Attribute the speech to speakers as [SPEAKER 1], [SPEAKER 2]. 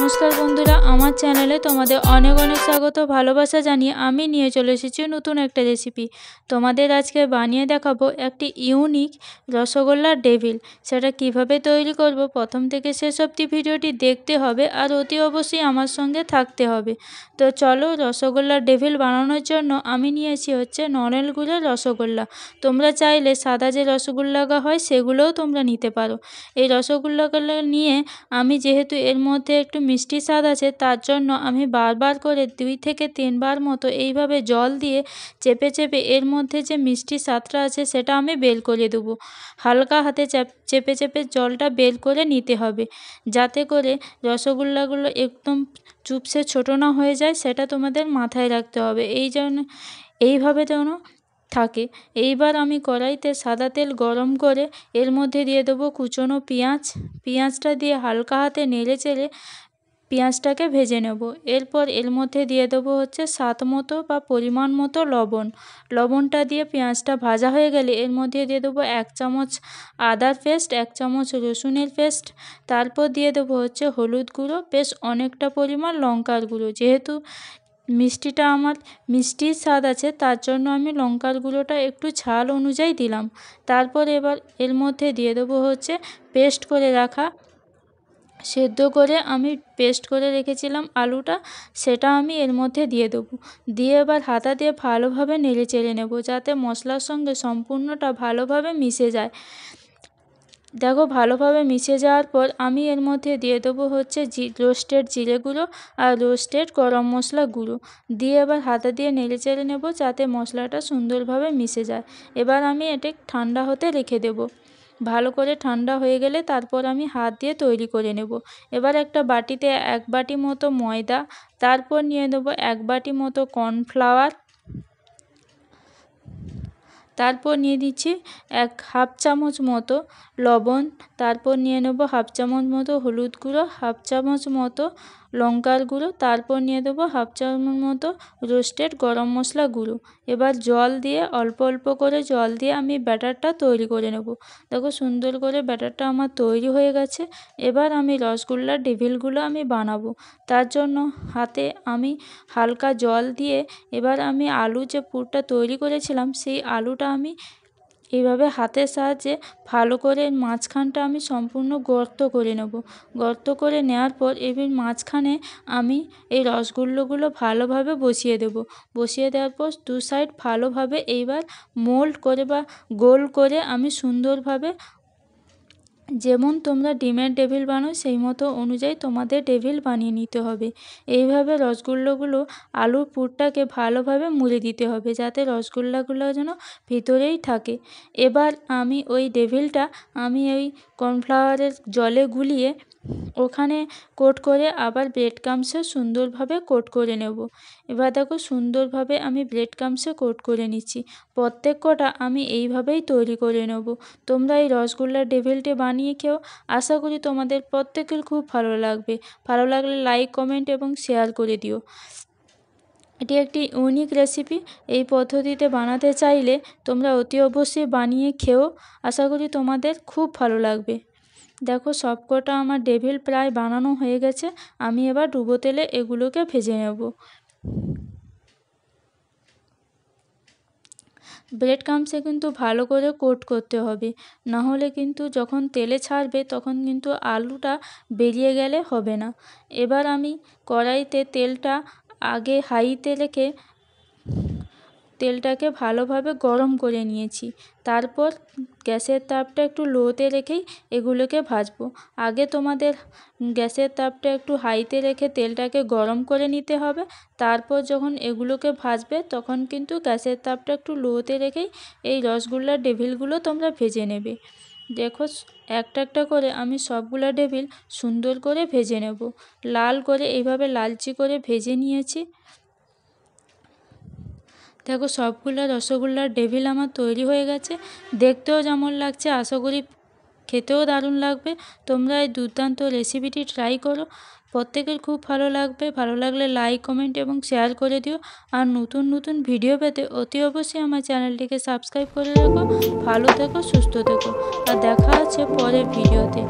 [SPEAKER 1] নমস্কার বন্ধুরা, আমার চ্যানেলে তোমাদের অনেক অনেক স্বাগত ভালোবাসা জানিয়ে আমি নিয়ে চলে এসেছি নতুন একটা রেসিপি। তোমাদের আজকে বানিয়ে দেখাবো একটি ইউনিক রসগোল্লার ডেভিল। সেটা কিভাবে তৈরি করব প্রথম থেকে শেষ অবধি ভিডিওটি দেখতে হবে আর অতি অবশ্যই আমার সঙ্গে থাকতে হবে। তো চলো, রসগোল্লার ডেভিল বানানোর জন্য আমি নিয়েছি হচ্ছে নলেন গুড়ের রসগোল্লা। তোমরা চাইলে সাদা যে রসগোল্লা হয় সেগুলোও তোমরা নিতে পারো। এই রসগোল্লাগুলো নিয়ে আমি যেহেতু এর মধ্যে একটু মিষ্টি স্বাদ আছে, তার জন্য আমি বারবার করে 2 থেকে 3 বার মতো এইভাবে জল দিয়ে চেপে চেপে এর মধ্যে যে মিষ্টি স্বাদটা আছে সেটা আমি বের করে দেবো। হালকা হাতে চেপে চেপে জলটা বের করে নিতে হবে, যাতে করে রসগোল্লাগুলো একদম চুপসে ছোটো না হয়ে যায়, সেটা তোমাদের মাথায় রাখতে হবে। এইভাবে যেন থাকে। এইবার আমি কড়াইতে সাদা তেল গরম করে এর মধ্যে দিয়ে দেবো কুচনো পেঁয়াজটা দিয়ে হালকা হাতে নেড়ে চেড়ে পেঁয়াজটাকে ভেজে নেব। এরপর এর মধ্যে দিয়ে দেবো হচ্ছে স্বাদ মতো বা পরিমাণ মতো লবণটা দিয়ে পেঁয়াজটা ভাজা হয়ে গেলে এর মধ্যে দিয়ে দেবো 1 চামচ আদার পেস্ট, 1 চামচ রসুনের পেস্ট, তারপর দিয়ে দেবো হচ্ছে হলুদ গুঁড়ো, বেশ অনেকটা পরিমাণ লঙ্কার গুঁড়ো। যেহেতু মিষ্টিটা আমার মিষ্টির স্বাদ আছে, তার জন্য আমি লঙ্কার গুঁড়োটা একটু ঝাল অনুযায়ী দিলাম। তারপর এবার এর মধ্যে দিয়ে দেবো হচ্ছে পেস্ট করে রাখা, সেদ্ধ করে আমি পেস্ট করে রেখেছিলাম আলুটা, সেটা আমি এর মধ্যে দিয়ে দেবো। দিয়ে এবার হাতা দিয়ে ভালোভাবে নেড়ে চেড়ে নেব, যাতে মশলার সঙ্গে সম্পূর্ণটা ভালোভাবে মিশে যায়। দেখো, ভালোভাবে মিশে যাওয়ার পর আমি এর মধ্যে দিয়ে দেবো হচ্ছে রোস্টেড জিরে গুঁড়ো আর রোস্টেড গরম মশলা গুঁড়ো দিয়ে এবার হাতা দিয়ে নেড়ে চেড়ে নেব, যাতে মশলাটা সুন্দরভাবে মিশে যায়। এবার আমি এটা ঠান্ডা হতে রেখে দেব। ভালো করে ঠান্ডা হয়ে গেলে তারপর আমি হাত দিয়ে তৈরি করে নেব। এবার একটা বাটিতে 1 বাটি মতো ময়দা, তারপর নিয়ে দেবো 1 বাটি মতো কর্নফ্লাওয়ার, তারপর নিয়ে দিচ্ছি হাফ চামচ মতো লবণ, তারপর নিয়ে নেব হাফ চামচ মতো হলুদ গুঁড়ো, হাফ চামচ মতো লঙ্কার গুঁড়ো, তারপর নিয়ে দেবো হাফ চামচ মতো রোস্টেড গরম মশলা গুঁড়ো। এবার জল দিয়ে অল্প অল্প করে জল দিয়ে আমি ব্যাটারটা তৈরি করে নেব। দেখো, সুন্দর করে ব্যাটারটা আমার তৈরি হয়ে গেছে। এবার আমি রসগোল্লার ডেভিলগুলো আমি বানাবো। তার জন্য হাতে আমি হালকা জল দিয়ে এবার আমি আলু যে পুরটা তৈরি করেছিলাম সেই আলুটা আমি এইভাবে হাতের সাহায্যে ভালো করে মাঝখানটা আমি সম্পূর্ণ গর্ত করে নেব। গর্ত করে নেওয়ার পর এবার মাঝখানে আমি এই রসগোল্লাগুলো ভালোভাবে বসিয়ে দেব। বসিয়ে দেওয়ার পর 2 সাইড ভালোভাবে এইবার মোল্ড করে বা গোল করে আমি সুন্দরভাবে, যেমন তোমরা ডিমের ডেভিল বানাও সেই মতো অনুযায়ী তোমাদের ডেভিল বানিয়ে নিতে হবে। এইভাবে রসগোল্লাগুলো আলুর পুরটাকে ভালোভাবে মুড়ে দিতে হবে, যাতে রসগোল্লাগুলো যেন ভিতরেই থাকে। এবার আমি ওই ডেভিলটা আমি ওই কর্নফ্লাওয়ারের জলে গুলিয়ে ওখানে কোট করে আবার ব্রেড ক্রাম্বসে সুন্দরভাবে কোট করে নেব। এবার দেখো, সুন্দরভাবে আমি ব্রেড ক্রাম্বসে কোট করে নিচ্ছি। প্রত্যেক কটা আমি এইভাবেই তৈরি করে নেব। তোমরা এই রসগোল্লার ডেভিলটি বানিয়ে খেও, আশা করি তোমাদের প্রত্যেকের খুব ভালো লাগবে। ভালো লাগলে লাইক, কমেন্ট এবং শেয়ার করে দিও। এটি একটি ইউনিক রেসিপি। এই পদ্ধতিতে বানাতে চাইলে তোমরা অতি অবশ্যই বানিয়ে খেও, আশা করি তোমাদের খুব ভালো লাগবে। দেখো, সবকটা আমার ডেভিল প্রায় বানানো হয়ে গেছে। আমি এবার ডুবো তেলে এগুলোকে ভেজে নেব। ব্রেড ক্রাম্বসে কিন্তু ভালো করে কোট করতে হবে, না হলে কিন্তু যখন তেলে ছাড়বে তখন কিন্তু আলুটা বেরিয়ে গেলে হবে না। এবার আমি কড়াইতে তেলটা আগে হাইতে রেখে তেলটাকে ভালোভাবে গরম করে নিয়েছি। তারপর গ্যাসের তাপটা একটু লোতে রেখেই এগুলোকে ভাজবো। আগে তোমাদের গ্যাসের তাপটা একটু হাইতে রেখে তেলটাকে গরম করে নিতে হবে। তারপর যখন এগুলোকে ভাজবে তখন কিন্তু গ্যাসের তাপটা একটু লোতে রেখেই এই রসগোল্লার ডেভিলগুলো তোমরা ভেজে নেবে। দেখো, একটা একটা করে আমি সবগুলা ডেভিল সুন্দর করে ভেজে নেব। লাল করে এইভাবে লালচি করে ভেজে নিয়েছি। দেখো, সবগুলো রসগোল্লার ডেভিল আমার তৈরি হয়ে গেছে। দেখতেও যেমন লাগছে, আশা করি খেতেও দারুণ লাগবে। তোমরা এই দুর্দান্ত রেসিপিটি ট্রাই করো, প্রত্যেকের খুব ভালো লাগবে। ভালো লাগলে লাইক, কমেন্ট এবং শেয়ার করে দিও। আর নতুন নতুন ভিডিও পেতে অতি অবশ্যই আমার চ্যানেলটিকে সাবস্ক্রাইব করে রাখো। ভালো থেকো, সুস্থ থেকো, আর দেখা হচ্ছে পরের ভিডিওতে।